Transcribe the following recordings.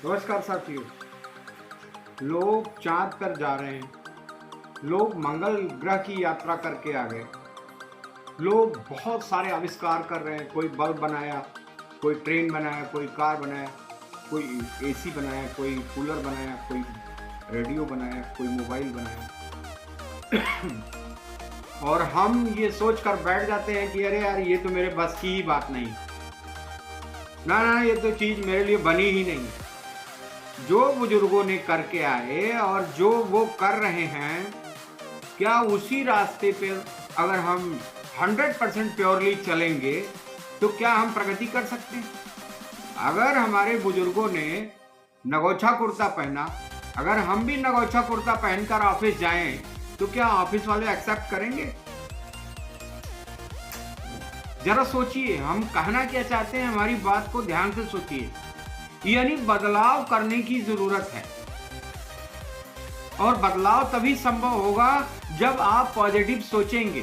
नमस्कार साथियों। लोग चांद पर जा रहे हैं, लोग मंगल ग्रह की यात्रा करके आ गए, लोग बहुत सारे आविष्कार कर रहे हैं। कोई बल्ब बनाया, कोई ट्रेन बनाया, कोई कार बनाया, कोई एसी बनाया, कोई कूलर बनाया, कोई रेडियो बनाया, कोई मोबाइल बनाया। और हम ये सोच कर बैठ जाते हैं कि अरे यार, ये तो मेरे बस की ही बात नहीं, ना, ये तो चीज़ मेरे लिए बनी ही नहीं। जो बुजुर्गों ने करके आए और जो वो कर रहे हैं, क्या उसी रास्ते पे अगर हम 100% प्योरली चलेंगे तो क्या हम प्रगति कर सकते हैं? अगर हमारे बुजुर्गों ने नगोछा कुर्ता पहना, अगर हम भी नगोछा कुर्ता पहनकर ऑफिस जाएं तो क्या ऑफिस वाले एक्सेप्ट करेंगे? जरा सोचिए, हम कहना क्या चाहते हैं, हमारी बात को ध्यान से सोचिए। यानी बदलाव करने की जरूरत है, और बदलाव तभी संभव होगा जब आप पॉजिटिव सोचेंगे।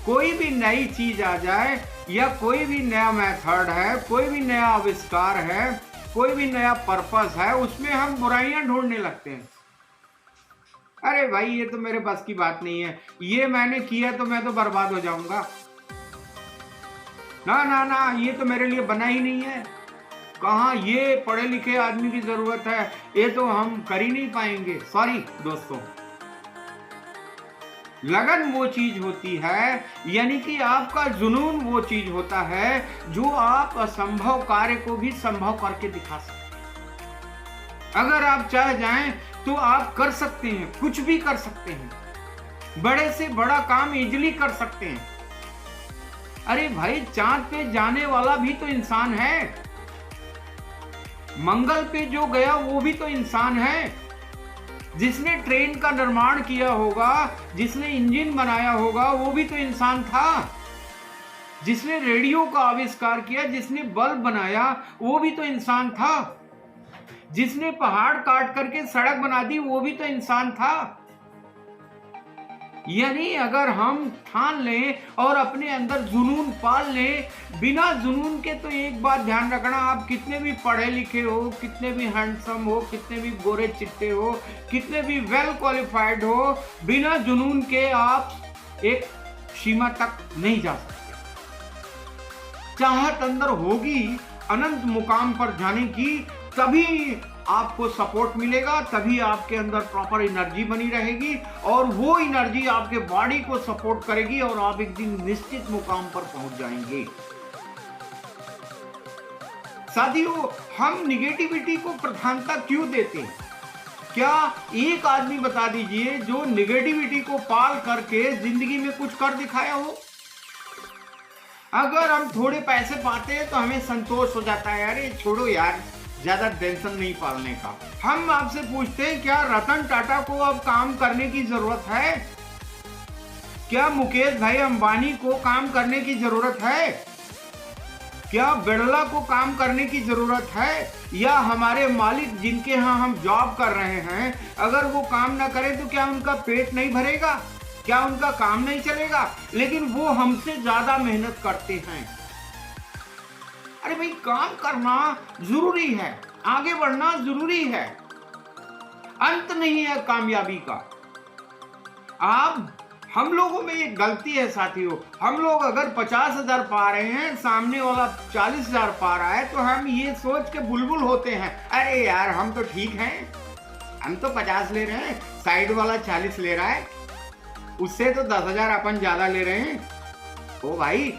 कोई भी नई चीज आ जाए या कोई भी नया मेथड है, कोई भी नया आविष्कार है, कोई भी नया पर्पस है, उसमें हम बुराइयां ढूंढने लगते हैं। अरे भाई, ये तो मेरे बस की बात नहीं है, ये मैंने किया तो मैं तो बर्बाद हो जाऊंगा, ना, ये तो मेरे लिए बना ही नहीं है। कहाँ ये पढ़े लिखे आदमी की जरूरत है, ये तो हम कर ही नहीं पाएंगे। सॉरी दोस्तों, लगन वो चीज होती है, यानी कि आपका जुनून वो चीज होता है जो आप असंभव कार्य को भी संभव करके दिखा सकते हैं। अगर आप चाह जाएं तो आप कर सकते हैं, कुछ भी कर सकते हैं, बड़े से बड़ा काम इजीली कर सकते हैं। अरे भाई, चांद पे जाने वाला भी तो इंसान है, मंगल पे जो गया वो भी तो इंसान है। जिसने ट्रेन का निर्माण किया होगा, जिसने इंजन बनाया होगा, वो भी तो इंसान था। जिसने रेडियो का आविष्कार किया, जिसने बल्ब बनाया, वो भी तो इंसान था। जिसने पहाड़ काट करके सड़क बना दी, वो भी तो इंसान था। यानी अगर हम ठान लें और अपने अंदर जुनून पाल लें, बिना जुनून के, तो एक बात ध्यान रखना, आप कितने भी पढ़े लिखे हो, कितने भी हैंडसम हो, कितने भी गोरे चिट्टे हो, कितने भी वेल क्वालिफाइड हो, बिना जुनून के आप एक सीमा तक नहीं जा सकते। चाहत अंदर होगी अनंत मुकाम पर जाने की, तभी आपको सपोर्ट मिलेगा, तभी आपके अंदर प्रॉपर एनर्जी बनी रहेगी, और वो एनर्जी आपके बॉडी को सपोर्ट करेगी और आप एक दिन निश्चित मुकाम पर पहुंच जाएंगे। साथियों, हम निगेटिविटी को प्रधानता क्यों देते हैं? क्या एक आदमी बता दीजिए जो निगेटिविटी को पाल करके जिंदगी में कुछ कर दिखाया हो? अगर हम थोड़े पैसे पाते हैं तो हमें संतोष हो जाता है, अरे छोड़ो यार, ज्यादा टेंशन नहीं पालने का। हम आपसे पूछते हैं, क्या रतन टाटा को अब काम करने की जरूरत है? क्या मुकेश भाई अंबानी को काम करने की जरूरत है? क्या बिरला को काम करने की जरूरत है? या हमारे मालिक जिनके यहाँ हम जॉब कर रहे हैं, अगर वो काम ना करें तो क्या उनका पेट नहीं भरेगा? क्या उनका काम नहीं चलेगा? लेकिन वो हमसे ज्यादा मेहनत करते हैं। अरे भाई, काम करना जरूरी है, आगे बढ़ना जरूरी है, अंत नहीं है कामयाबी का। हम लोगों में एक गलती है साथियों, हम लोग अगर 50,000 पा रहे हैं, सामने वाला 40,000 पा रहा है, तो हम ये सोच के बुलबुल होते हैं, अरे यार हम तो ठीक हैं, हम तो 50 ले रहे हैं, साइड वाला 40 ले रहा है, उससे तो 10,000 अपन ज्यादा ले रहे हैं। ओ भाई,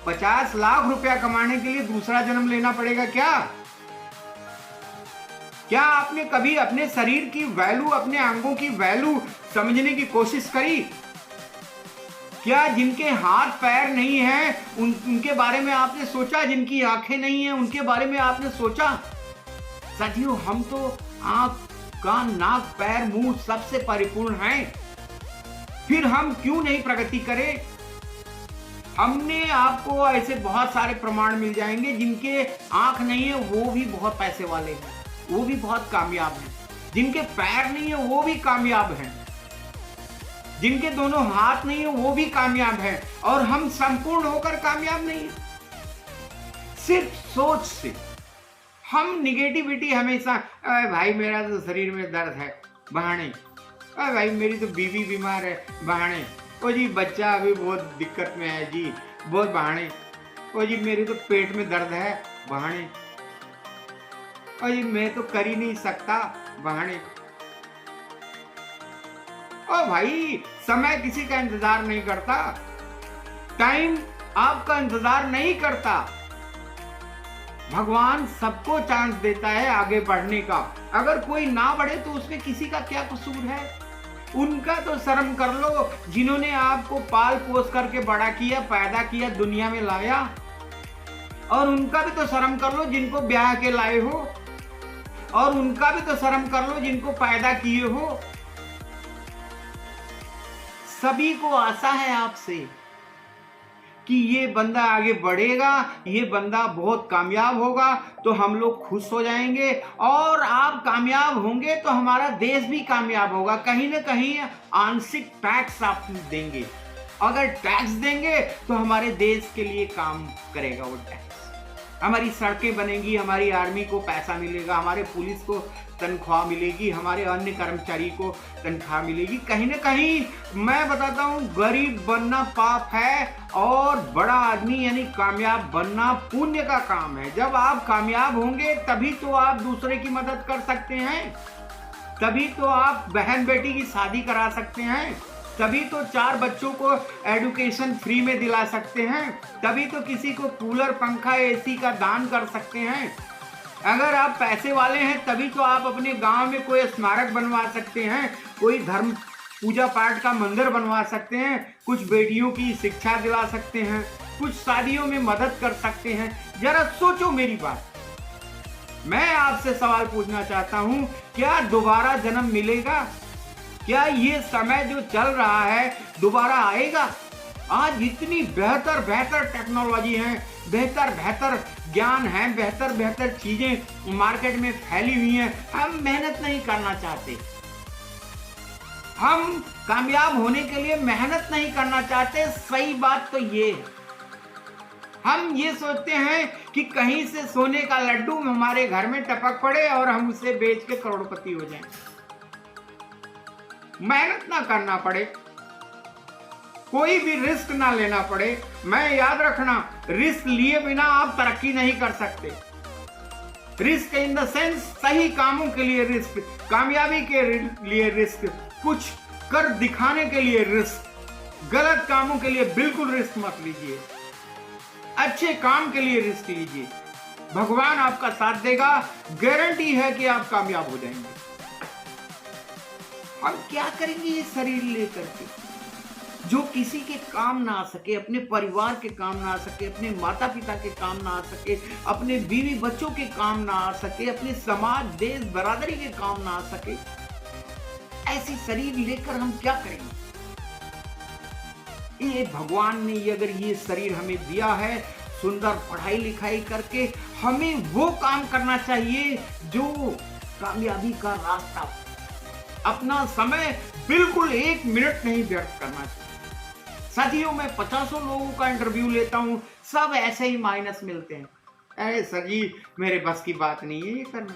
50 लाख रुपया कमाने के लिए दूसरा जन्म लेना पड़ेगा क्या? क्या आपने कभी अपने शरीर की वैल्यू, अपने अंगों की वैल्यू समझने की कोशिश करी? क्या जिनके हाथ पैर नहीं है उनके बारे में आपने सोचा? जिनकी आंखें नहीं है उनके बारे में आपने सोचा? साथियों, हम तो आंख, कान, नाक, पैर, मुंह सबसे परिपूर्ण हैं, फिर हम क्यों नहीं प्रगति करें? हमने आपको ऐसे बहुत सारे प्रमाण मिल जाएंगे, जिनके आंख नहीं है वो भी बहुत पैसे वाले हैं, वो भी बहुत कामयाब हैं। जिनके पैर नहीं है वो भी कामयाब हैं, जिनके दोनों हाथ नहीं है वो भी कामयाब है, और हम संपूर्ण होकर कामयाब नहीं है। सिर्फ सोच से हम निगेटिविटी हमेशा, अरे भाई मेरा तो शरीर में दर्द है, बहाने। अरे भाई मेरी तो बीवी बीमार है, बहाने। ओ जी बच्चा अभी बहुत दिक्कत में है जी, बहुत बहाने। ओ जी मेरे तो पेट में दर्द है, बहाने। ओ जी मैं तो कर ही नहीं सकता, बहाने। ओ भाई समय किसी का इंतजार नहीं करता, टाइम आपका इंतजार नहीं करता। भगवान सबको चांस देता है आगे बढ़ने का। अगर कोई ना बढ़े तो उसमें किसी का क्या कसूर है? उनका तो शर्म कर लो जिन्होंने आपको पाल पोस करके बड़ा किया, पैदा किया, दुनिया में लाया। और उनका भी तो शर्म कर लो जिनको ब्याह के लाए हो, और उनका भी तो शर्म कर लो जिनको पैदा किए हो। सभी को आशा है आपसे कि ये बंदा आगे बढ़ेगा, ये बंदा बहुत कामयाब होगा, तो हम लोग खुश हो जाएंगे। और आप कामयाब होंगे तो हमारा देश भी कामयाब होगा। कहीं ना कहीं आंशिक टैक्स आप देंगे। अगर टैक्स देंगे तो हमारे देश के लिए काम करेगा वो टैक्स। हमारी सड़कें बनेंगी, हमारी आर्मी को पैसा मिलेगा, हमारे पुलिस को तनख्वाह मिलेगी, हमारे अन्य कर्मचारी को तनख्वाह मिलेगी। कहीं ना कहीं मैं बताता हूँ, गरीब बनना पाप है और बड़ा आदमी यानी कामयाब बनना पुण्य का काम है। जब आप कामयाब होंगे तभी तो आप दूसरे की मदद कर सकते हैं, तभी तो आप बहन बेटी की शादी करा सकते हैं, तभी तो 4 बच्चों को एजुकेशन फ्री में दिला सकते हैं, तभी तो किसी को कूलर पंखा एसी का दान कर सकते हैं। अगर आप पैसे वाले हैं तभी तो आप अपने गांव में कोई स्मारक बनवा सकते हैं, कोई धर्म पूजा पाठ का मंदिर बनवा सकते हैं, कुछ बेटियों की शिक्षा दिला सकते हैं, कुछ शादियों में मदद कर सकते हैं। जरा सोचो मेरी बात। मैं आपसे सवाल पूछना चाहता हूं, क्या दोबारा जन्म मिलेगा? क्या ये समय जो चल रहा है दोबारा आएगा? आज इतनी बेहतर टेक्नोलॉजी है, बेहतर ज्ञान है, बेहतर चीजें मार्केट में फैली हुई हैं। हम मेहनत नहीं करना चाहते, हम कामयाब होने के लिए मेहनत नहीं करना चाहते। सही बात तो ये है, हम ये सोचते हैं कि कहीं से सोने का लड्डू हमारे घर में टपक पड़े और हम उसे बेच के करोड़पति हो जाएं। मेहनत ना करना पड़े, कोई भी रिस्क ना लेना पड़े। मैं याद रखना, रिस्क लिए बिना आप तरक्की नहीं कर सकते। रिस्क इन द सेंस सही कामों के लिए रिस्क, कामयाबी के लिए रिस्क, कुछ कर दिखाने के लिए रिस्क। गलत कामों के लिए बिल्कुल रिस्क मत लीजिए, अच्छे काम के लिए रिस्क लीजिए। भगवान आपका साथ देगा, गारंटी है कि आप कामयाब हो जाएंगे। हम क्या करेंगे ये शरीर लेकर के जो किसी के काम ना आ सके, अपने परिवार के काम ना आ सके, अपने माता पिता के काम ना आ सके, अपने बीवी बच्चों के काम ना आ सके, अपने समाज देश बरादरी के काम ना आ सके। ऐसी शरीर लेकर हम क्या करेंगे? ये भगवान ने अगर ये शरीर हमें दिया है, सुंदर पढ़ाई लिखाई करके हमें वो काम करना चाहिए जो कामयाबी का रास्ता हो। अपना समय बिल्कुल 1 मिनट नहीं व्यर्थ करना चाहिए। साथियों, मैं 50 लोगों का इंटरव्यू लेता हूं, सब ऐसे ही माइनस मिलते हैं। अरे सर जी मेरे बस की बात नहीं है ये करना।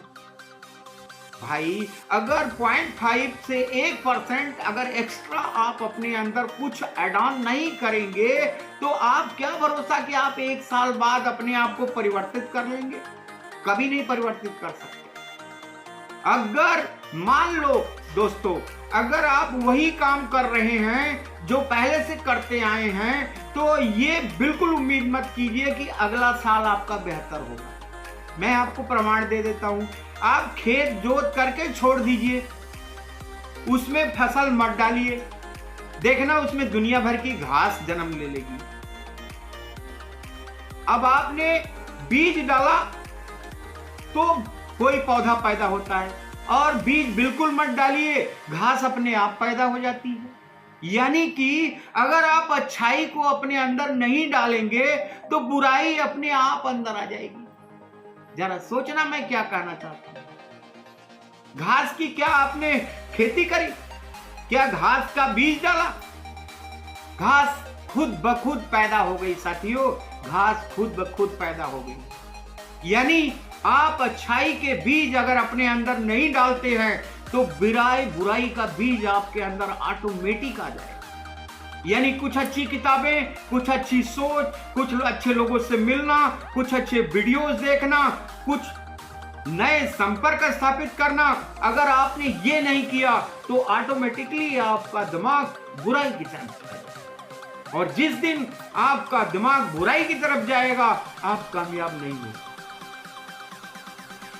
भाई अगर 0.5 से 1% अगर एक्स्ट्रा आप अपने अंदर कुछ ऐड ऑन नहीं करेंगे तो आप क्या भरोसा कि आप 1 साल बाद अपने आप को परिवर्तित कर लेंगे? कभी नहीं परिवर्तित कर सकते। अगर मान लो दोस्तों, अगर आप वही काम कर रहे हैं जो पहले से करते आए हैं तो ये बिल्कुल उम्मीद मत कीजिए कि अगला साल आपका बेहतर होगा। मैं आपको प्रमाण दे देता हूं, आप खेत जोत करके छोड़ दीजिए, उसमें फसल मत डालिए, देखना उसमें दुनिया भर की घास जन्म ले लेगी। अब आपने बीज डाला तो कोई पौधा पैदा होता है, और बीज बिल्कुल मत डालिए, घास अपने आप पैदा हो जाती है। यानी कि अगर आप अच्छाई को अपने अंदर नहीं डालेंगे तो बुराई अपने आप अंदर आ जाएगी। जरा सोचना मैं क्या कहना चाहता हूं। घास की क्या आपने खेती करी? क्या घास का बीज डाला? घास खुद ब खुद पैदा हो गई साथियों, घास खुद ब खुद पैदा हो गई। यानी आप अच्छाई के बीज अगर अपने अंदर नहीं डालते हैं तो बुराई का बीज आपके अंदर ऑटोमेटिक आ जाएगा। यानी कुछ अच्छी किताबें, कुछ अच्छी सोच, कुछ अच्छे लोगों से मिलना, कुछ अच्छे वीडियोस देखना, कुछ नए संपर्क स्थापित करना, अगर आपने ये नहीं किया तो ऑटोमेटिकली आपका दिमाग बुराई की तरफ जाएगा। और जिस दिन आपका दिमाग बुराई की तरफ जाएगा, आप कामयाब नहीं हो।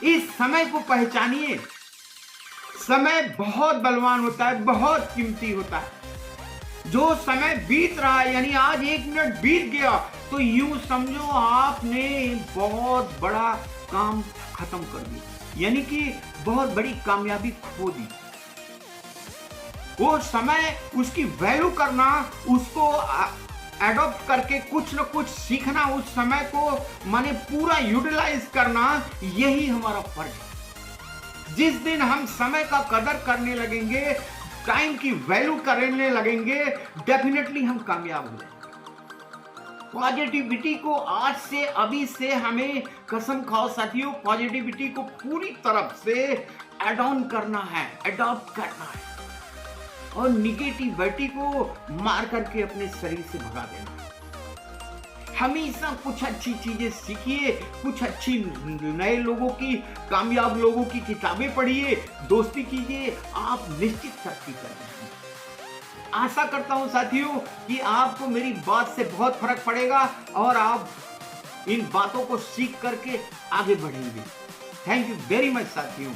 इस समय को पहचानिए। समय बहुत बलवान होता है, बहुत कीमती होता है। जो समय बीत रहा है, यानी आज 1 मिनट बीत गया तो यूं समझो आपने बहुत बड़ा काम खत्म कर दिया, यानी कि बहुत बड़ी कामयाबी खो दी। वो समय, उसकी वैल्यू करना, उसको एडॉप्ट करके कुछ न कुछ सीखना, उस समय को माने पूरा यूटिलाइज करना, यही हमारा फर्ज है। जिस दिन हम समय का कदर करने लगेंगे, टाइम की वैल्यू करने लगेंगे, डेफिनेटली हम कामयाब हो जाएंगे। पॉजिटिविटी को आज से, अभी से हमें कसम खाओ साथियों, पॉजिटिविटी को पूरी तरफ से एड ऑन करना है, अडॉप्ट करना है और निगेटिविटी को मार करके अपने शरीर से भगा देना है। हमेशा कुछ अच्छी चीजें सीखिए, कुछ अच्छी नए लोगों की, कामयाब लोगों की किताबें पढ़िए, दोस्ती कीजिए, आप निश्चित तरक्की करेंगे। आशा करता हूं साथियों कि आपको मेरी बात से बहुत फर्क पड़ेगा और आप इन बातों को सीख करके आगे बढ़ेंगे। थैंक यू वेरी मच साथियों।